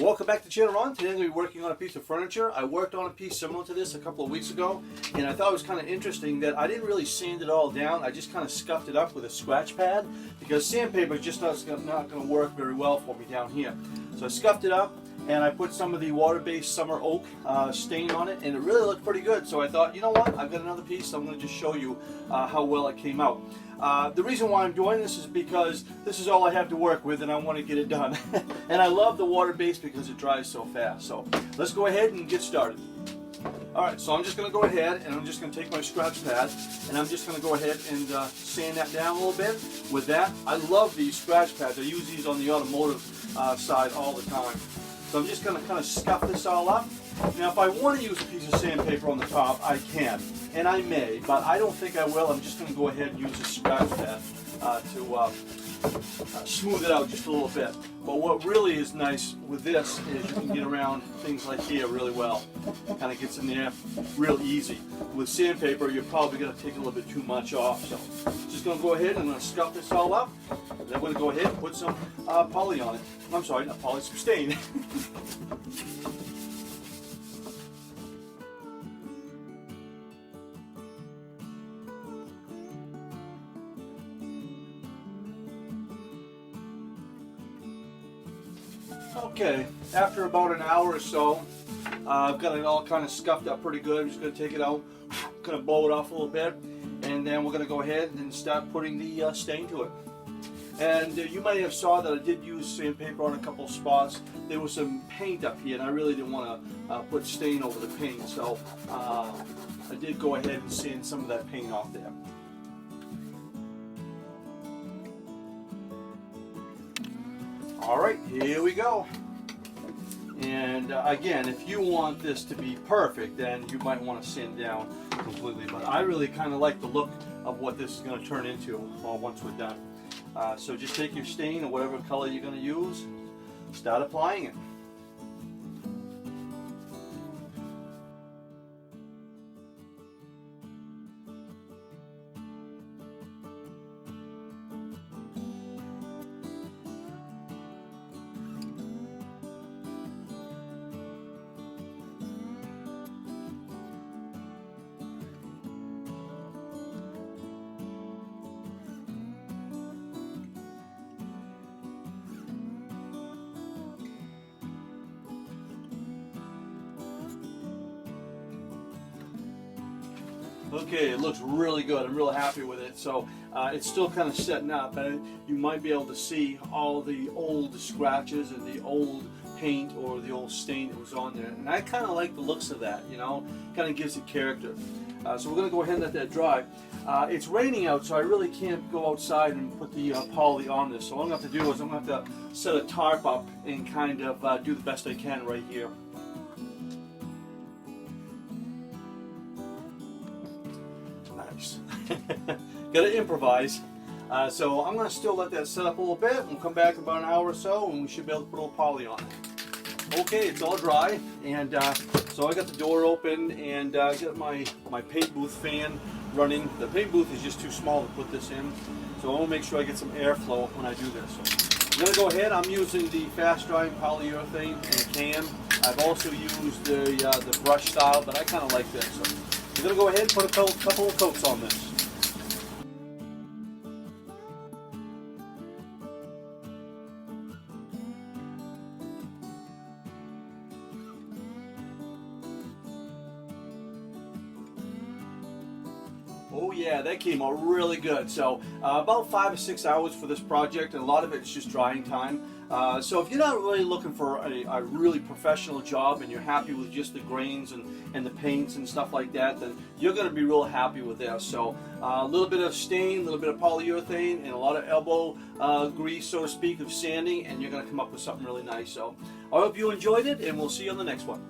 Well, welcome back to the channel, Ron. Today I'm going to be working on a piece of furniture. I worked on a piece similar to this a couple of weeks ago, and I thought it was kind of interesting that I didn't really sand it all down. I just kind of scuffed it up with a scratch pad because sandpaper is just not going to work very well for me down here. So I scuffed it up and I put some of the water-based summer oak stain on it, and it really looked pretty good. So I thought, you know what, I've got another piece, so I'm going to just show you how well it came out. The reason why I'm doing this is because this is all I have to work with and I want to get it done. And I love the water-based because it dries so fast. So let's go ahead and get started. Alright, so I'm just going to go ahead and I'm just going to take my scratch pad and I'm just going to go ahead and sand that down a little bit with that. I love these scratch pads. I use these on the automotive side all the time. So I'm just going to kind of scuff this all up. Now if I want to use a piece of sandpaper on the top, I can. And I may, but I don't think I will. I'm just going to go ahead and use a scratch pad to smooth it out just a little bit. But what really is nice with this is you can get around things like here really well. Kind of gets in there real easy. With sandpaper, you're probably going to take a little bit too much off. So just going to go ahead and I'm going to scuff this all up. And then I'm going to go ahead and put some poly on it. I'm sorry, not poly, some stain. Okay, after about an hour or so, I've got it all kind of scuffed up pretty good. I'm just going to take it out, kind of blow it off a little bit, and then we're going to go ahead and start putting the stain to it. And you might have saw that I did use sandpaper on a couple of spots. There was some paint up here, and I really didn't want to put stain over the paint, so I did go ahead and sand some of that paint off there. Alright, here we go. And again, if you want this to be perfect, then you might want to sand down completely. But I really kind of like the look of what this is going to turn into once we're done. So just take your stain or whatever color you're going to use and start applying it. Okay, it looks really good. I'm real happy with it. So it's still kind of setting up, and you might be able to see all the old scratches and the old paint or the old stain that was on there. And I kind of like the looks of that, you know, kind of gives it character. So we're going to go ahead and let that dry. It's raining out, so I really can't go outside and put the poly on this. So what I'm going to have to do is I'm going to have to set a tarp up and kind of do the best I can right here. Gotta improvise. So I'm gonna still let that set up a little bit. We'll come back in about an hour or so and we should be able to put a little poly on it. Okay, it's all dry, and so I got the door open and got my paint booth fan running. The paint booth is just too small to put this in, so I want to make sure I get some airflow when I do this. So I'm gonna go ahead. I'm using the fast drying polyurethane in a can. I've also used the brush style, but I kind of like this. So I'm gonna go ahead and put a couple of coats on this. Oh yeah, that came out really good. So about 5 or 6 hours for this project, and a lot of it's just drying time. So if you're not really looking for a really professional job and you're happy with just the grains and the paints and stuff like that, then you're going to be real happy with this. So a little bit of stain, a little bit of polyurethane, and a lot of elbow grease, so to speak, of sanding, and you're going to come up with something really nice. So I hope you enjoyed it, and we'll see you on the next one.